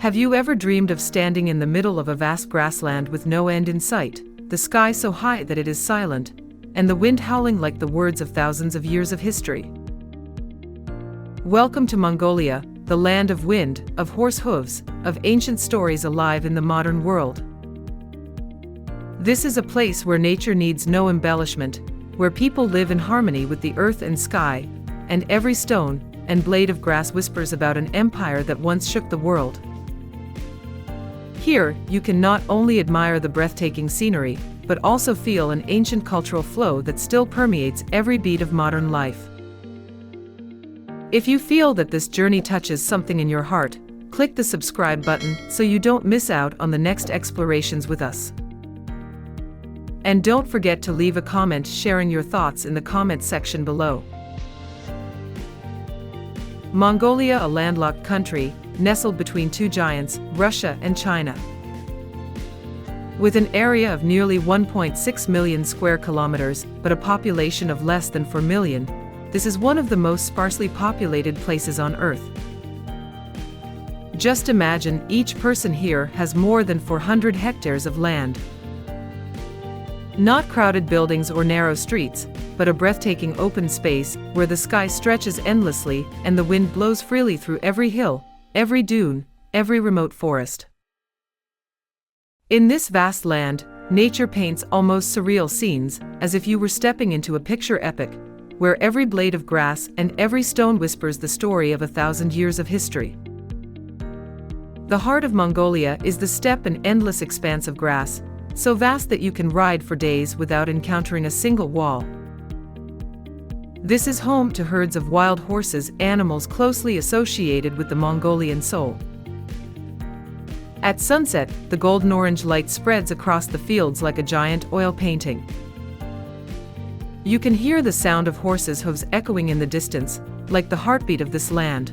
Have you ever dreamed of standing in the middle of a vast grassland with no end in sight, the sky so high that it is silent, and the wind howling like the words of thousands of years of history? Welcome to Mongolia, the land of wind, of horse hooves, of ancient stories alive in the modern world. This is a place where nature needs no embellishment, where people live in harmony with the earth and sky, and every stone and blade of grass whispers about an empire that once shook the world. Here, you can not only admire the breathtaking scenery, but also feel an ancient cultural flow that still permeates every beat of modern life. If you feel that this journey touches something in your heart, click the subscribe button so you don't miss out on the next explorations with us. And don't forget to leave a comment sharing your thoughts in the comment section below. Mongolia, a landlocked country, nestled between two giants, Russia and China. With an area of nearly 1.6 million square kilometers, but a population of less than 4 million, this is one of the most sparsely populated places on Earth. Just imagine each person here has more than 400 hectares of land. Not crowded buildings or narrow streets, but a breathtaking open space where the sky stretches endlessly and the wind blows freely through every hill, every dune, every remote forest. In this vast land, nature paints almost surreal scenes, as if you were stepping into a picture epic, where every blade of grass and every stone whispers the story of 1,000 years of history. The heart of Mongolia is the steppe, an endless expanse of grass, so vast that you can ride for days without encountering a single wall. This is home to herds of wild horses, animals closely associated with the Mongolian soul. At sunset, the golden-orange light spreads across the fields like a giant oil painting. You can hear the sound of horses' hooves echoing in the distance, like the heartbeat of this land.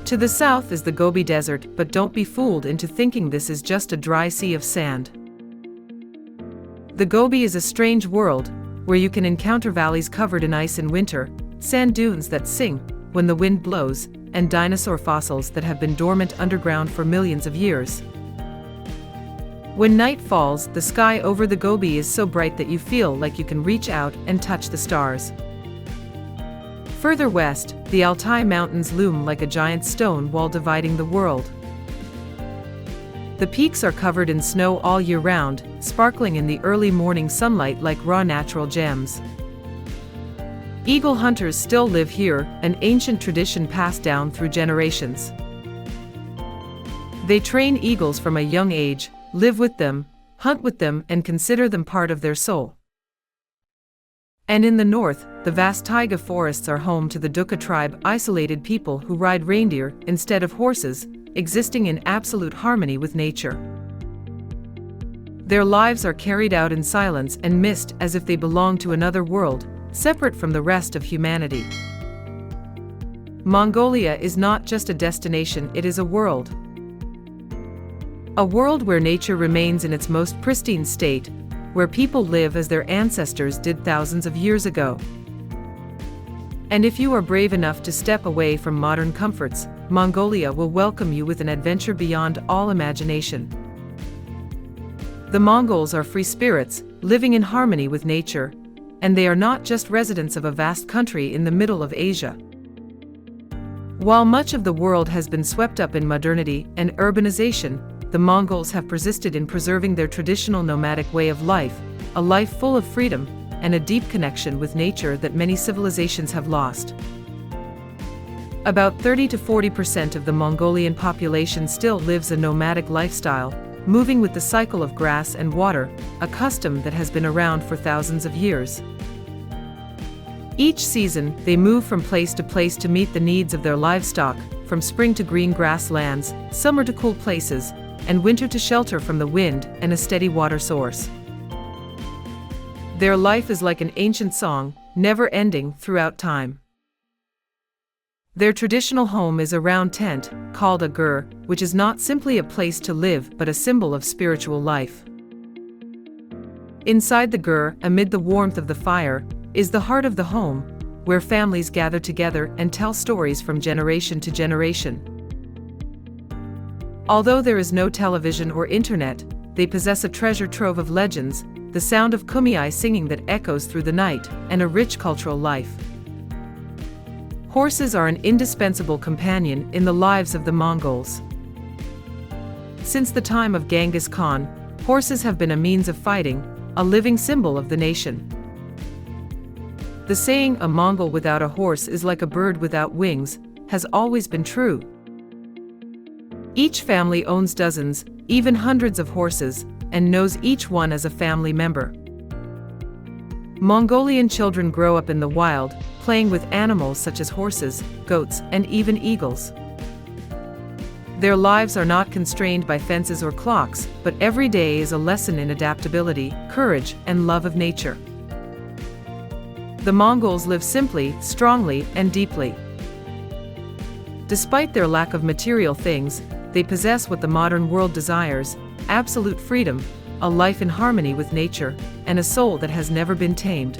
To the south is the Gobi Desert, but don't be fooled into thinking this is just a dry sea of sand. The Gobi is a strange world, where you can encounter valleys covered in ice in winter, sand dunes that sing when the wind blows, and dinosaur fossils that have been dormant underground for millions of years. When night falls, the sky over the Gobi is so bright that you feel like you can reach out and touch the stars. Further west, the Altai Mountains loom like a giant stone wall dividing the world. The peaks are covered in snow all year round, sparkling in the early morning sunlight like raw natural gems. Eagle hunters still live here, an ancient tradition passed down through generations. They train eagles from a young age, live with them, hunt with them, and consider them part of their soul. And in the north, the vast taiga forests are home to the Duka tribe, isolated people who ride reindeer instead of horses, existing in absolute harmony with nature. Their lives are carried out in silence and mist as if they belong to another world, separate from the rest of humanity. Mongolia is not just a destination, it is a world. A world where nature remains in its most pristine state, where people live as their ancestors did thousands of years ago. And if you are brave enough to step away from modern comforts, Mongolia will welcome you with an adventure beyond all imagination. The Mongols are free spirits, living in harmony with nature, and they are not just residents of a vast country in the middle of Asia. While much of the world has been swept up in modernity and urbanization, the Mongols have persisted in preserving their traditional nomadic way of life, a life full of freedom and a deep connection with nature that many civilizations have lost. About 30 to 40% of the Mongolian population still lives a nomadic lifestyle, moving with the cycle of grass and water, a custom that has been around for thousands of years. Each season, they move from place to place to meet the needs of their livestock, from spring to green grasslands, summer to cool places, and winter to shelter from the wind and a steady water source. Their life is like an ancient song, never ending throughout time. Their traditional home is a round tent, called a gur, which is not simply a place to live but a symbol of spiritual life. Inside the gur, amid the warmth of the fire, is the heart of the home, where families gather together and tell stories from generation to generation. Although there is no television or internet, they possess a treasure trove of legends, the sound of kumiai singing that echoes through the night, and a rich cultural life. Horses are an indispensable companion in the lives of the Mongols. Since the time of Genghis Khan, horses have been a means of fighting, a living symbol of the nation. The saying, "A Mongol without a horse is like a bird without wings," has always been true. Each family owns dozens, even hundreds of horses, and knows each one as a family member. Mongolian children grow up in the wild, playing with animals such as horses, goats, and even eagles. Their lives are not constrained by fences or clocks, but every day is a lesson in adaptability, courage, and love of nature. The Mongols live simply, strongly, and deeply. Despite their lack of material things, they possess what the modern world desires: absolute freedom, a life in harmony with nature, and a soul that has never been tamed.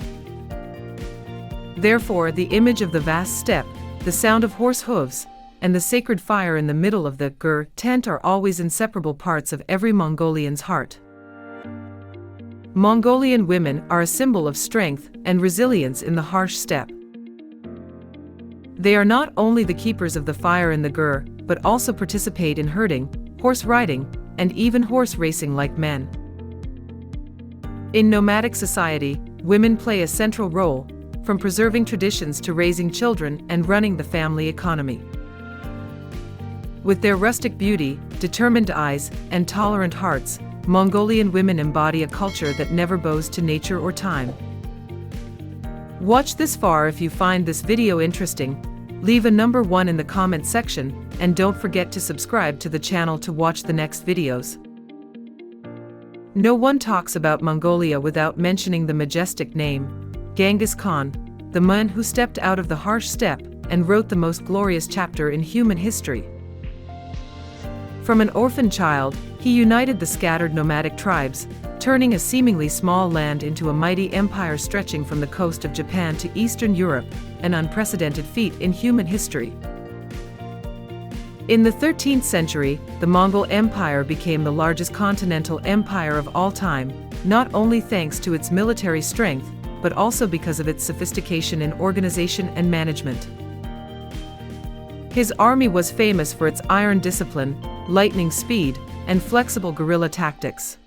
Therefore, the image of the vast steppe, the sound of horse hooves, and the sacred fire in the middle of the gur tent are always inseparable parts of every Mongolian's heart. Mongolian women are a symbol of strength and resilience in the harsh steppe. They are not only the keepers of the fire in the gur, but also participate in herding, horse riding, and even horse racing like men. In nomadic society, women play a central role, from preserving traditions to raising children and running the family economy. With their rustic beauty, determined eyes, and tolerant hearts, Mongolian women embody a culture that never bows to nature or time. Watch this far. If you find this video interesting, leave a number 1 in the comment section, and don't forget to subscribe to the channel to watch the next videos. No one talks about Mongolia without mentioning the majestic name, Genghis Khan, the man who stepped out of the harsh steppe and wrote the most glorious chapter in human history. From an orphan child, he united the scattered nomadic tribes, turning a seemingly small land into a mighty empire stretching from the coast of Japan to Eastern Europe, an unprecedented feat in human history. In the 13th century, the Mongol Empire became the largest continental empire of all time, not only thanks to its military strength, but also because of its sophistication in organization and management. His army was famous for its iron discipline, lightning speed, and flexible guerrilla tactics.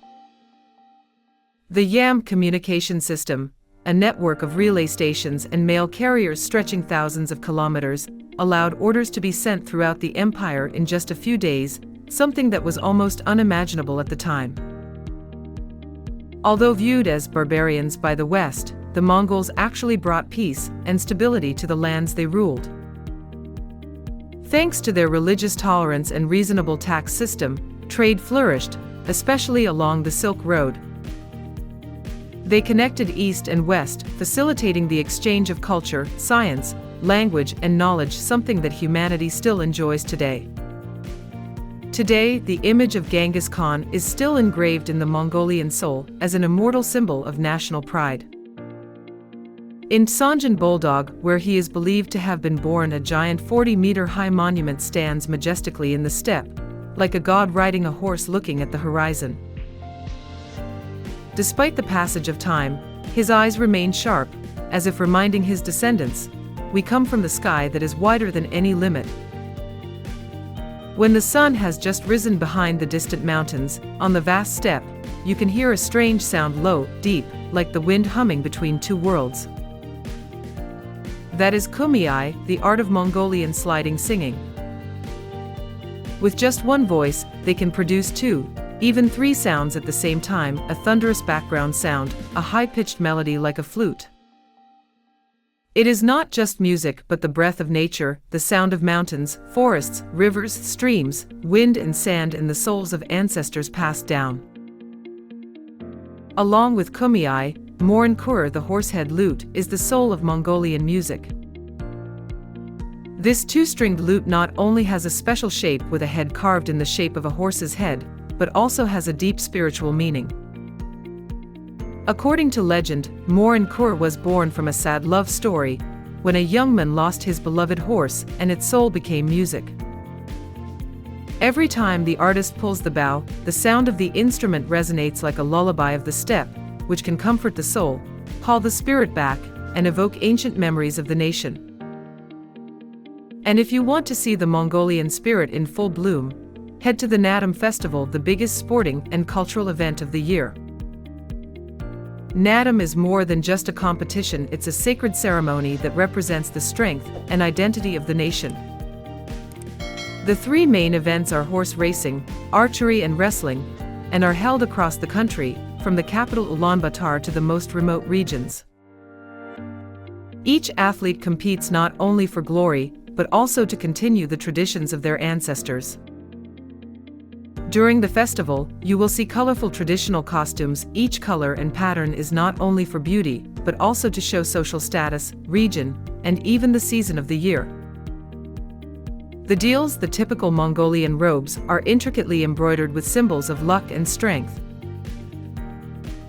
The Yam communication system, a network of relay stations and mail carriers stretching thousands of kilometers, allowed orders to be sent throughout the empire in just a few days, something that was almost unimaginable at the time. Although viewed as barbarians by the West, the Mongols actually brought peace and stability to the lands they ruled. Thanks to their religious tolerance and reasonable tax system, trade flourished, especially along the Silk Road. They connected East and West, facilitating the exchange of culture, science, language, and knowledge, something that humanity still enjoys today. Today, the image of Genghis Khan is still engraved in the Mongolian soul as an immortal symbol of national pride. In Sanjan Bulldog, where he is believed to have been born, a giant 40-meter-high monument stands majestically in the steppe, like a god riding a horse looking at the horizon. Despite the passage of time, his eyes remain sharp, as if reminding his descendants, "We come from the sky that is wider than any limit." When the sun has just risen behind the distant mountains, on the vast steppe, you can hear a strange sound, low, deep, like the wind humming between two worlds. That is kumiai, the art of Mongolian sliding singing. With just one voice, they can produce 2, even 3 sounds at the same time: a thunderous background sound, a high-pitched melody like a flute. It is not just music but the breath of nature, the sound of mountains, forests, rivers, streams, wind and sand, and the souls of ancestors passed down. Along with kumiai, Morin Kur, the horsehead lute, is the soul of Mongolian music. This 2-stringed lute not only has a special shape with a head carved in the shape of a horse's head, but also has a deep spiritual meaning. According to legend, Morin Kur was born from a sad love story, when a young man lost his beloved horse and its soul became music. Every time the artist pulls the bow, the sound of the instrument resonates like a lullaby of the steppe, which can comfort the soul, call the spirit back, and evoke ancient memories of the nation. And if you want to see the Mongolian spirit in full bloom, head to the Naadam Festival, the biggest sporting and cultural event of the year. Naadam is more than just a competition, it's a sacred ceremony that represents the strength and identity of the nation. The three main events are horse racing, archery and wrestling, and are held across the country, from the capital Ulaanbaatar to the most remote regions. Each athlete competes not only for glory, but also to continue the traditions of their ancestors. During the festival, you will see colorful traditional costumes. Each color and pattern is not only for beauty, but also to show social status, region, and even the season of the year. The deals, the typical Mongolian robes, are intricately embroidered with symbols of luck and strength.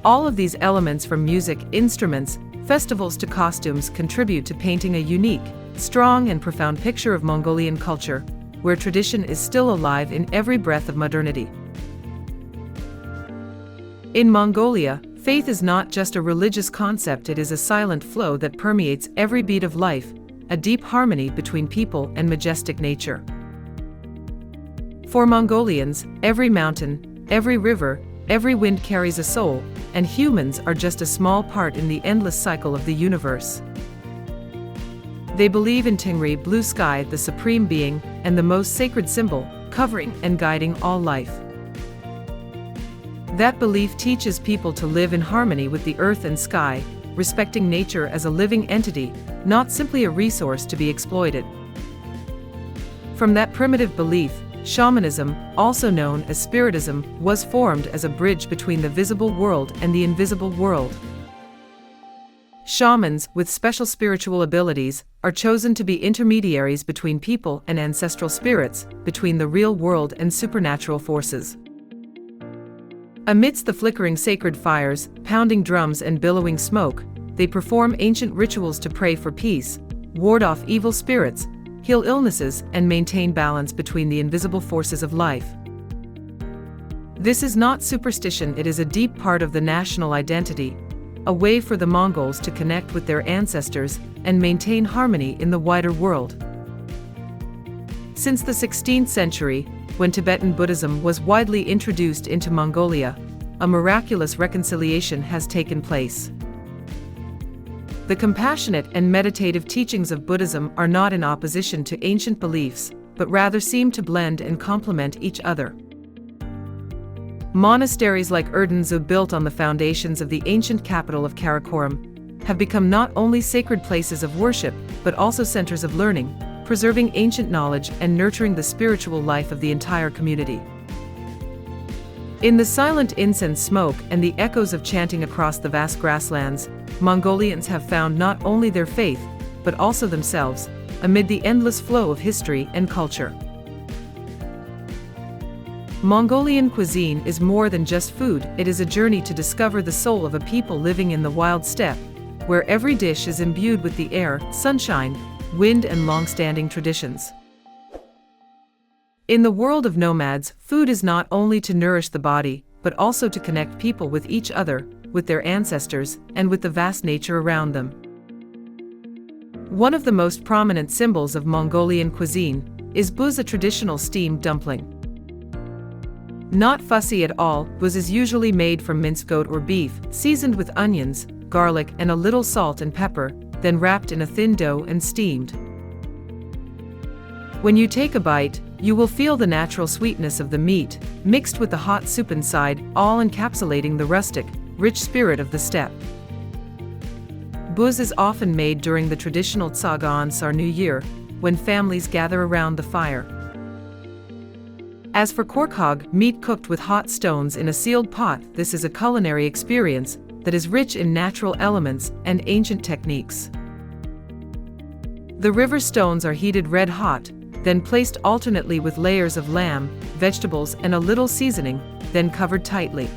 All of these elements, from music, instruments, festivals to costumes, contribute to painting a unique, strong and profound picture of Mongolian culture, where tradition is still alive in every breath of modernity. In Mongolia, faith is not just a religious concept, it is a silent flow that permeates every beat of life, a deep harmony between people and majestic nature. For Mongolians, every mountain, every river, every wind carries a soul, and humans are just a small part in the endless cycle of the universe. They believe in Tingri, blue sky, the supreme being, and the most sacred symbol, covering and guiding all life. That belief teaches people to live in harmony with the earth and sky, respecting nature as a living entity, not simply a resource to be exploited. From that primitive belief, shamanism, also known as spiritism, was formed as a bridge between the visible world and the invisible world. Shamans, with special spiritual abilities, are chosen to be intermediaries between people and ancestral spirits, between the real world and supernatural forces. Amidst the flickering sacred fires, pounding drums and billowing smoke, they perform ancient rituals to pray for peace, ward off evil spirits, heal illnesses, and maintain balance between the invisible forces of life. This is not superstition, it is a deep part of the national identity, a way for the Mongols to connect with their ancestors and maintain harmony in the wider world. Since the 16th century, when Tibetan Buddhism was widely introduced into Mongolia, a miraculous reconciliation has taken place. The compassionate and meditative teachings of Buddhism are not in opposition to ancient beliefs, but rather seem to blend and complement each other. Monasteries like Erdenzhou, built on the foundations of the ancient capital of Karakoram, have become not only sacred places of worship, but also centers of learning, preserving ancient knowledge and nurturing the spiritual life of the entire community. In the silent incense smoke and the echoes of chanting across the vast grasslands, Mongolians have found not only their faith, but also themselves, amid the endless flow of history and culture. Mongolian cuisine is more than just food, it is a journey to discover the soul of a people living in the wild steppe, where every dish is imbued with the air, sunshine, wind, and long-standing traditions. In the world of nomads, food is not only to nourish the body, but also to connect people with each other, with their ancestors, and with the vast nature around them. One of the most prominent symbols of Mongolian cuisine is buuz, a traditional steamed dumpling. Not fussy at all, buuz is usually made from minced goat or beef, seasoned with onions, garlic, and a little salt and pepper, then wrapped in a thin dough and steamed. When you take a bite, you will feel the natural sweetness of the meat, mixed with the hot soup inside, all encapsulating the rustic, rich spirit of the steppe. Buuz is often made during the traditional Tsagaan Sar New Year, when families gather around the fire. As for korkhog, meat cooked with hot stones in a sealed pot, this is a culinary experience that is rich in natural elements and ancient techniques. The river stones are heated red hot, then placed alternately with layers of lamb, vegetables, and a little seasoning, then covered tightly.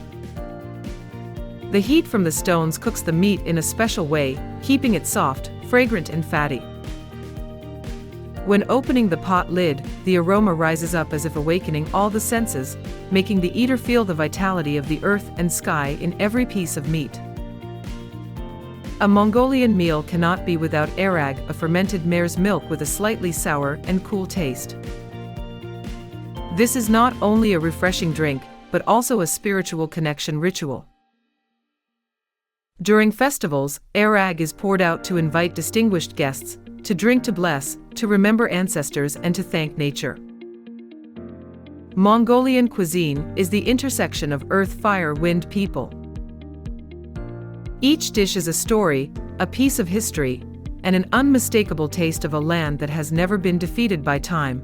The heat from the stones cooks the meat in a special way, keeping it soft, fragrant, and fatty. When opening the pot lid, the aroma rises up as if awakening all the senses, making the eater feel the vitality of the earth and sky in every piece of meat. A Mongolian meal cannot be without arag, a fermented mare's milk with a slightly sour and cool taste. This is not only a refreshing drink, but also a spiritual connection ritual. During festivals, arag is poured out to invite distinguished guests, to drink to bless, to remember ancestors and to thank nature. Mongolian cuisine is the intersection of earth, fire, wind, people. Each dish is a story, a piece of history, and an unmistakable taste of a land that has never been defeated by time.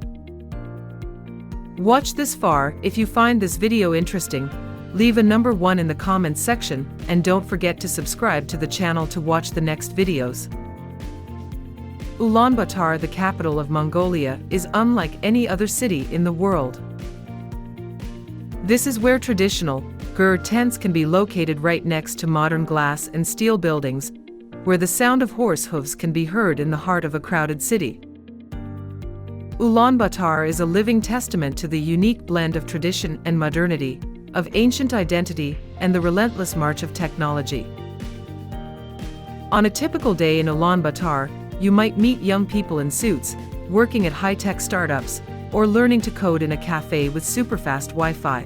Watch this far. If you find this video interesting, leave a number 1 in the comments section, and don't forget to subscribe to the channel to watch the next videos. Ulaanbaatar, the capital of Mongolia, is unlike any other city in the world. This is where traditional gur tents can be located right next to modern glass and steel buildings, where the sound of horse hooves can be heard in the heart of a crowded city. Ulaanbaatar is a living testament to the unique blend of tradition and modernity, of ancient identity and the relentless march of technology. On a typical day in Ulaanbaatar, you might meet young people in suits, working at high-tech startups, or learning to code in a cafe with super-fast Wi-Fi.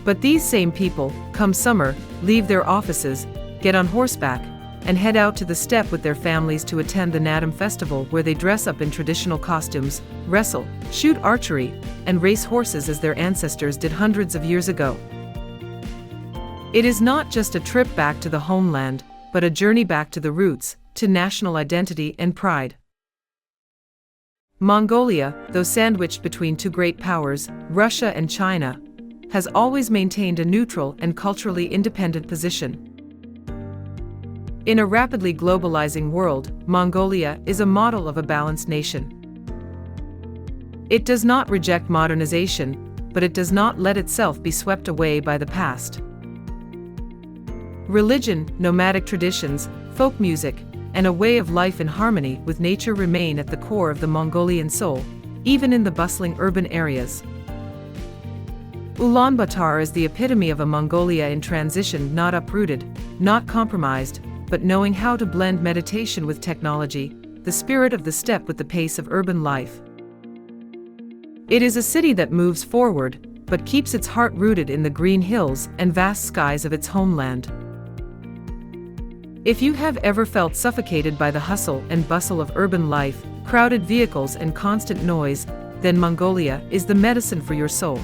But these same people, come summer, leave their offices, get on horseback, and head out to the steppe with their families to attend the Naadam Festival, where they dress up in traditional costumes, wrestle, shoot archery, and race horses as their ancestors did hundreds of years ago. It is not just a trip back to the homeland, but a journey back to the roots, to national identity and pride. Mongolia, though sandwiched between two great powers, Russia and China, has always maintained a neutral and culturally independent position. In a rapidly globalizing world, Mongolia is a model of a balanced nation. It does not reject modernization, but it does not let itself be swept away by the past. Religion, nomadic traditions, folk music, and a way of life in harmony with nature remain at the core of the Mongolian soul, even in the bustling urban areas. Ulaanbaatar is the epitome of a Mongolia in transition, not uprooted, not compromised, but knowing how to blend meditation with technology, the spirit of the steppe with the pace of urban life. It is a city that moves forward, but keeps its heart rooted in the green hills and vast skies of its homeland. If you have ever felt suffocated by the hustle and bustle of urban life, crowded vehicles and constant noise, then Mongolia is the medicine for your soul.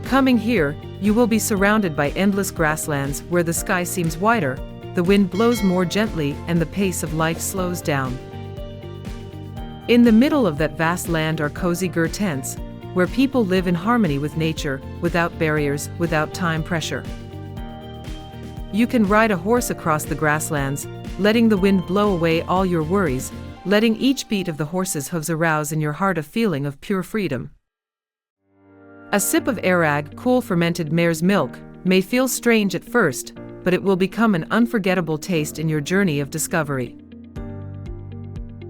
Coming here, you will be surrounded by endless grasslands where the sky seems wider, the wind blows more gently, and the pace of life slows down. In the middle of that vast land are cozy gur tents, where people live in harmony with nature, without barriers, without time pressure. You can ride a horse across the grasslands, letting the wind blow away all your worries, letting each beat of the horse's hooves arouse in your heart a feeling of pure freedom. A sip of arag, cool fermented mare's milk, may feel strange at first, but it will become an unforgettable taste in your journey of discovery.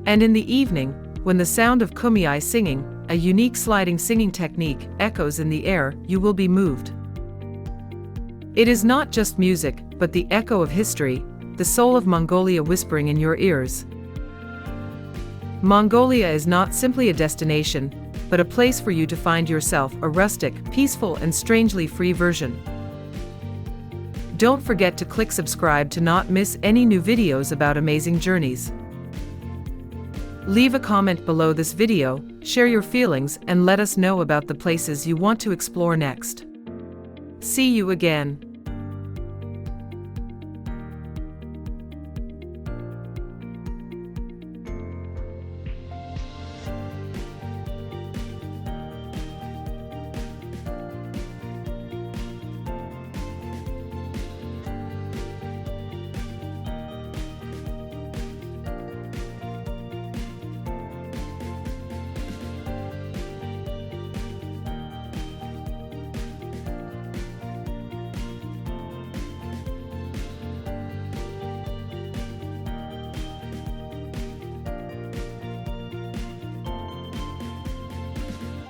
And in the evening, when the sound of kumiai singing, a unique sliding singing technique, echoes in the air, you will be moved. It is not just music, but the echo of history, the soul of Mongolia whispering in your ears. Mongolia is not simply a destination, but a place for you to find yourself, a rustic, peaceful, and strangely free version. Don't forget to click subscribe to not miss any new videos about amazing journeys. Leave a comment below this video, share your feelings, and let us know about the places you want to explore next. See you again.